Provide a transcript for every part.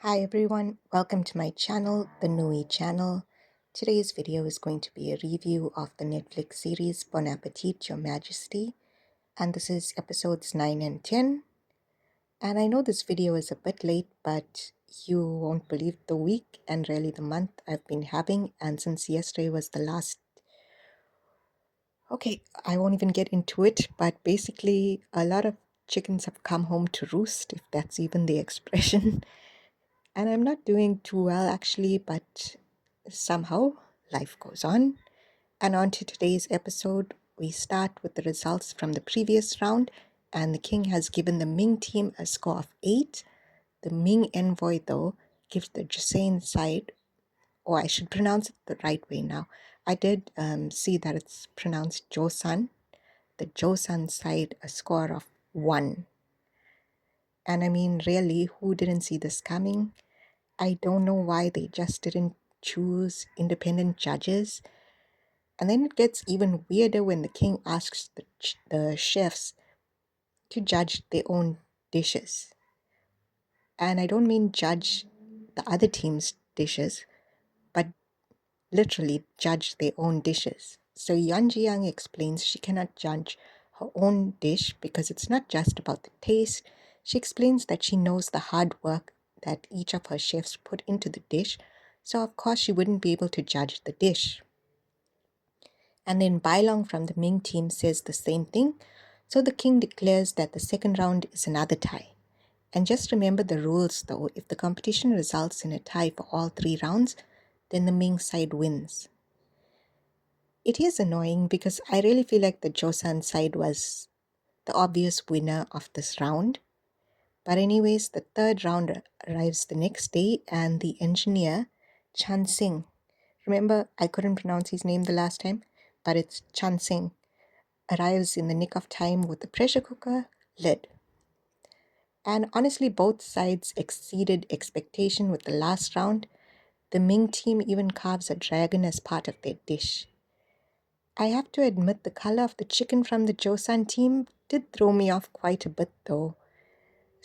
Hi everyone, welcome to my channel, the Nui channel. Today's video is going to be a review of the Netflix series Bon Appetit, Your Majesty, and this is episodes 9 and 10. And I know this video is a bit late, but you won't believe the week and really the month I've been having, and since yesterday was the last. Okay, I won't even get into it, but basically a lot of chickens have come home to roost, if that's even the expression. And I'm not doing too well actually, but somehow life goes on. And on to today's episode, we start with the results from the previous round, and the king has given the Ming team a score of 8. The Ming envoy, though, gives the Joseon side, or I should pronounce it the right way now. I did see that it's pronounced Joseon. The Joseon side a score of 1. And I mean, really, who didn't see this coming? I don't know why they just didn't choose independent judges. And then it gets even weirder when the king asks the chefs to judge their own dishes. And I don't mean judge the other team's dishes, but literally judge their own dishes. So Yan Jiang explains she cannot judge her own dish because it's not just about the taste. She explains that she knows the hard work that each of her chefs put into the dish, so of course she wouldn't be able to judge the dish. And then Bailong from the Ming team says the same thing, so the king declares that the second round is another tie. And just remember the rules though, if the competition results in a tie for all 3 rounds, then the Ming side wins. It is annoying because I really feel like the Joseon side was the obvious winner of this round. But anyways, the third round arrives the next day, and the engineer, Chan Sing, remember I couldn't pronounce his name the last time, but it's Chan Sing, arrives in the nick of time with the pressure cooker lid. And honestly, both sides exceeded expectation with the last round. The Ming team even carves a dragon as part of their dish. I have to admit the color of the chicken from the Joseon team did throw me off quite a bit though.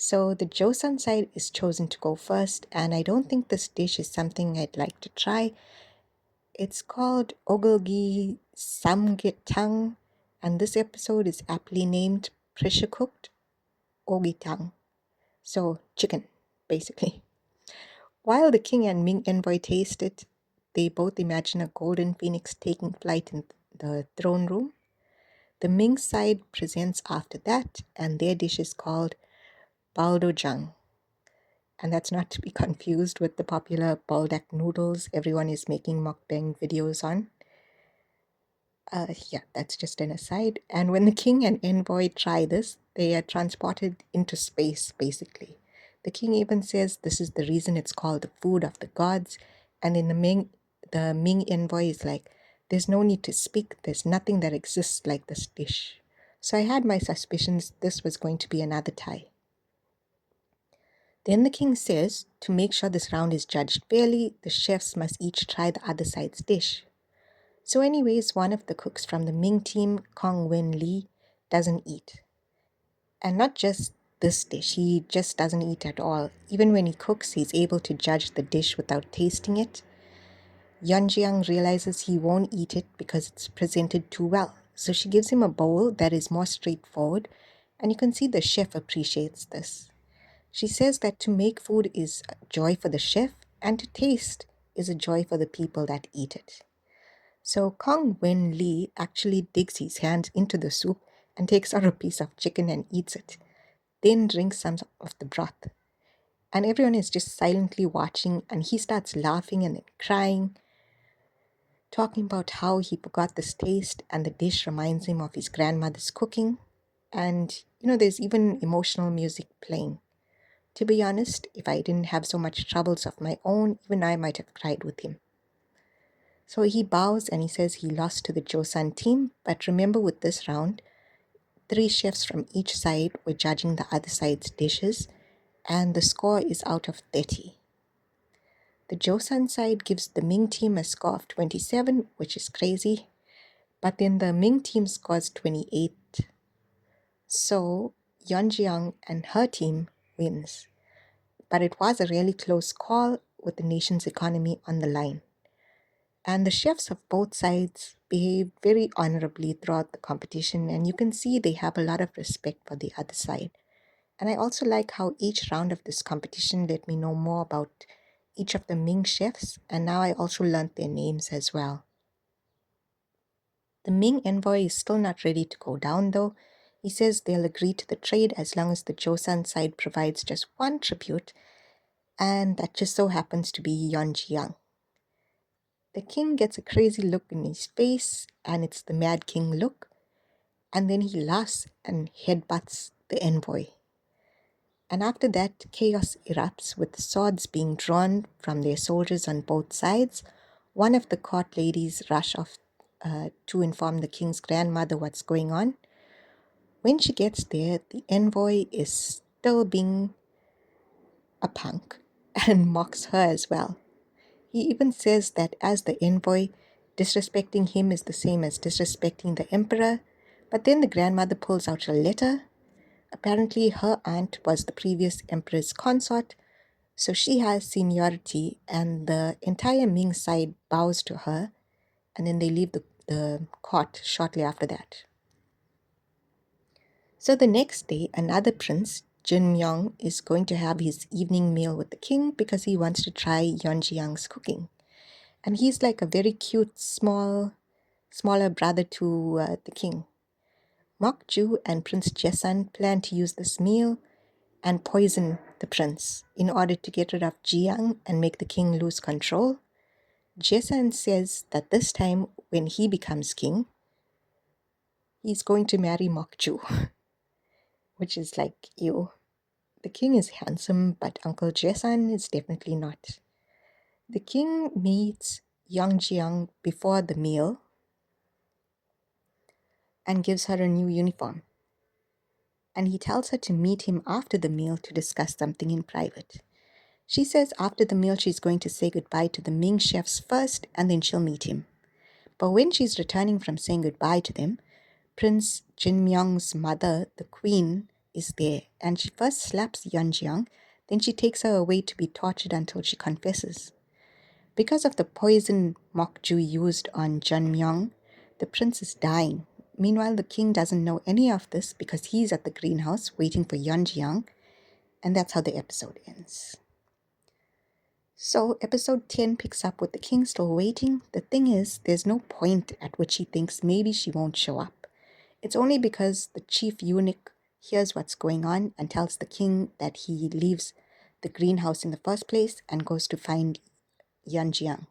So the Joseon side is chosen to go first, and I don't think this dish is something I'd like to try. It's called Ogulgi Samgyetang, and this episode is aptly named Pressure Cooked Ogitang. So chicken, basically. While the king and Ming envoy taste it, they both imagine a golden phoenix taking flight in the throne room. The Ming side presents after that, and their dish is called Baldojang. And that's not to be confused with the popular baldak noodles everyone is making mukbang videos on. Yeah, that's just an aside. And when the king and envoy try this, they are transported into space, basically. The king even says this is the reason it's called the food of the gods. And in the Ming envoy is like, there's no need to speak. There's nothing that exists like this dish. So I had my suspicions this was going to be another tie. Then the king says, to make sure this round is judged fairly, the chefs must each try the other side's dish. So anyways, one of the cooks from the Ming team, Kong Wen Lee, doesn't eat. And not just this dish, he just doesn't eat at all. Even when he cooks, he's able to judge the dish without tasting it. Yeonjiang realizes he won't eat it because it's presented too well. So she gives him a bowl that is more straightforward, and you can see the chef appreciates this. She says that to make food is a joy for the chef, and to taste is a joy for the people that eat it. So Kong Wen Lee actually digs his hands into the soup and takes out a piece of chicken and eats it, then drinks some of the broth. And everyone is just silently watching, and he starts laughing and then crying, talking about how he forgot this taste and the dish reminds him of his grandmother's cooking. And, there's even emotional music playing. To be honest, if I didn't have so much troubles of my own, even I might have cried with him. So he bows and he says he lost to the Joseon team, but remember with this round, 3 chefs from each side were judging the other side's dishes, and the score is out of 30. The Joseon side gives the Ming team a score of 27, which is crazy, but then the Ming team scores 28. So Yeonjiang and her team wins. but it was a really close call with the nation's economy on the line. And the chefs of both sides behaved very honorably throughout the competition, and you can see they have a lot of respect for the other side. And I also like how each round of this competition let me know more about each of the Ming chefs, and now I also learned their names as well. The Ming envoy is still not ready to go down though. He says they'll agree to the trade as long as the Joseon side provides just one tribute, and that just so happens to be Yeonjiang. The king gets a crazy look in his face, and it's the Mad King look, and then he laughs and headbutts the envoy. And after that, chaos erupts with swords being drawn from their soldiers on both sides. One of the court ladies rush off to inform the king's grandmother what's going on. When she gets there, the envoy is still being a punk and mocks her as well. He even says that as the envoy, disrespecting him is the same as disrespecting the emperor. But then the grandmother pulls out a letter. Apparently, her aunt was the previous emperor's consort, so she has seniority, and the entire Ming side bows to her, and then they leave the court shortly after that. So the next day, another prince, Jin Myung, is going to have his evening meal with the king because he wants to try Yeonjiang's cooking. And he's like a very cute, smaller brother to the king. Mokju and Prince Jesan plan to use this meal and poison the prince in order to get rid of Jiang and make the king lose control. Jesan says that this time, when he becomes king, he's going to marry Mokju, which is like, ew. The king is handsome, but Uncle Jesan is definitely not. The king meets young Jiang before the meal and gives her a new uniform. And he tells her to meet him after the meal to discuss something in private. She says after the meal she's going to say goodbye to the Ming chefs first and then she'll meet him. But when she's returning from saying goodbye to them, Prince Jinmyong's mother, the queen, is there, and she first slaps Yeonjiang, then she takes her away to be tortured until she confesses. Because of the poison Mokju used on Jinmyong, the prince is dying. Meanwhile, the king doesn't know any of this because he's at the greenhouse waiting for Yeonjiang, and that's how the episode ends. So episode 10 picks up with the king still waiting. The thing is, there's no point at which he thinks maybe she won't show up. It's only because the chief eunuch hears what's going on and tells the king that he leaves the greenhouse in the first place and goes to find Yeonjiang.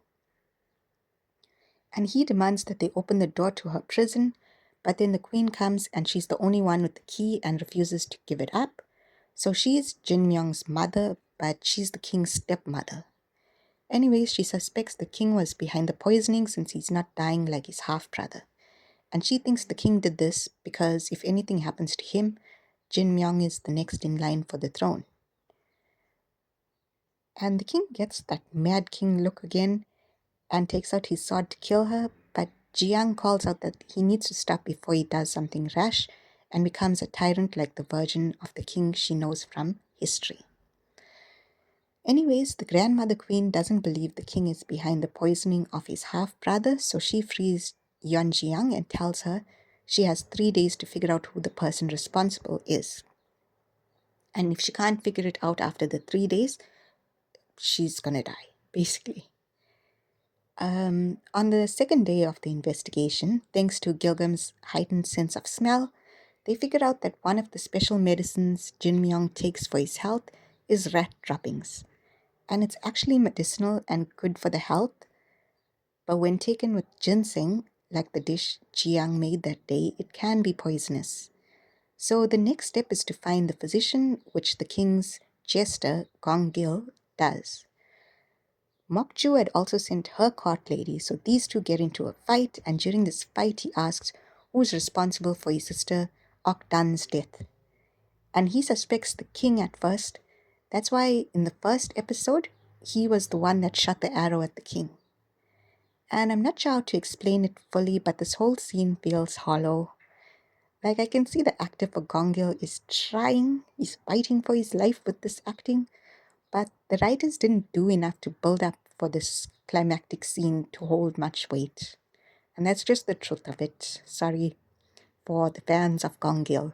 And he demands that they open the door to her prison, but then the queen comes and she's the only one with the key and refuses to give it up. So she's Jinmyong's mother, but she's the king's stepmother. Anyways, she suspects the king was behind the poisoning since he's not dying like his half-brother. And she thinks the king did this because if anything happens to him, Jin Myung is the next in line for the throne. And the king gets that mad king look again and takes out his sword to kill her, but Jiang calls out that he needs to stop before he does something rash and becomes a tyrant like the version of the king she knows from history. Anyways, the grandmother queen doesn't believe the king is behind the poisoning of his half-brother, so she frees Yeonjiang and tells her she has 3 days to figure out who the person responsible is. And if she can't figure it out after the 3 days, she's gonna die, basically. On the second day of the investigation, thanks to Gilgam's heightened sense of smell, they figure out that one of the special medicines Jin Myung takes for his health is rat droppings. And it's actually medicinal and good for the health, but when taken with ginseng, like the dish Jiang made that day, it can be poisonous. So the next step is to find the physician, which the king's jester, Gong Gil, does. Mokju had also sent her court lady, so these two get into a fight, and during this fight he asks who's responsible for his sister Okdan's death. And he suspects the king at first. That's why in the first episode, he was the one that shot the arrow at the king. And I'm not sure how to explain it fully, but this whole scene feels hollow. Like I can see the actor for Gongil is trying, he's fighting for his life with this acting, But the writers didn't do enough to build up for this climactic scene to hold much weight. And that's just the truth of it. Sorry for the fans of Gongil.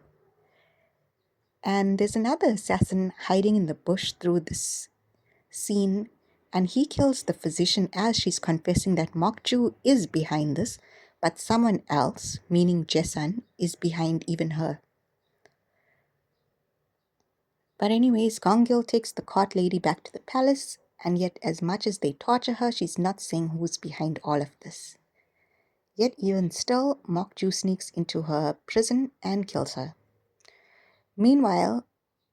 And there's another assassin hiding in the bush through this scene, and he kills the physician as she's confessing that Mokju is behind this, but someone else, meaning Jesan, is behind even her. But anyways, Gongil takes the court lady back to the palace, and yet as much as they torture her, she's not saying who's behind all of this. Yet even still, Mokju sneaks into her prison and kills her. Meanwhile,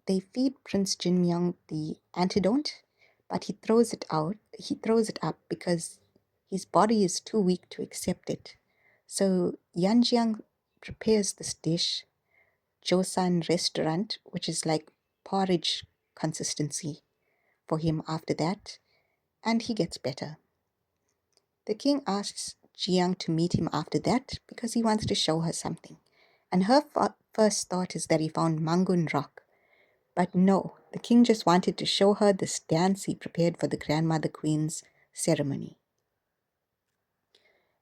they feed Prince Jinmyong the antidote, but he throws it out. He throws it up because his body is too weak to accept it. So Yanjiang prepares this dish, Josan restaurant, which is like porridge consistency for him after that, and he gets better. The king asks Jiang to meet him after that because he wants to show her something. And her first thought is that he found Mangun Rock. But no, the king just wanted to show her this dance he prepared for the grandmother queen's ceremony.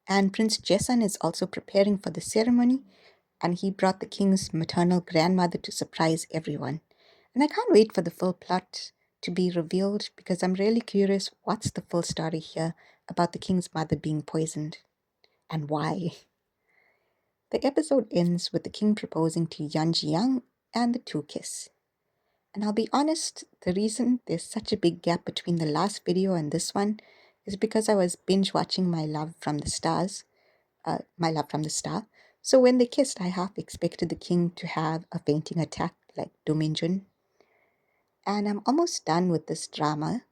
And Prince Jesan is also preparing for the ceremony, and he brought the king's maternal grandmother to surprise everyone. And I can't wait for the full plot to be revealed because I'm really curious what's the full story here about the king's mother being poisoned and why. The episode ends with the king proposing to Yan Jiang and the two kiss. And I'll be honest, the reason there's such a big gap between the last video and this one is because I was binge watching My Love from the Stars, My Love from the Star. So when they kissed, I half expected the king to have a fainting attack like Do Min-jun. And I'm almost done with this drama.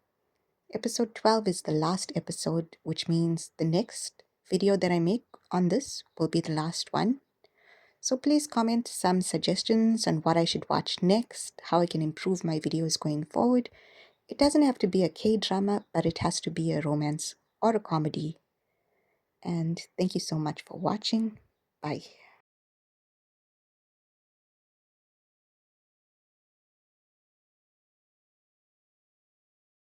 Episode 12 is the last episode, which means the next video that I make on this will be the last one. So please comment some suggestions on what I should watch next, how I can improve my videos going forward. It doesn't have to be a K-drama, but it has to be a romance or a comedy. And thank you so much for watching. Bye.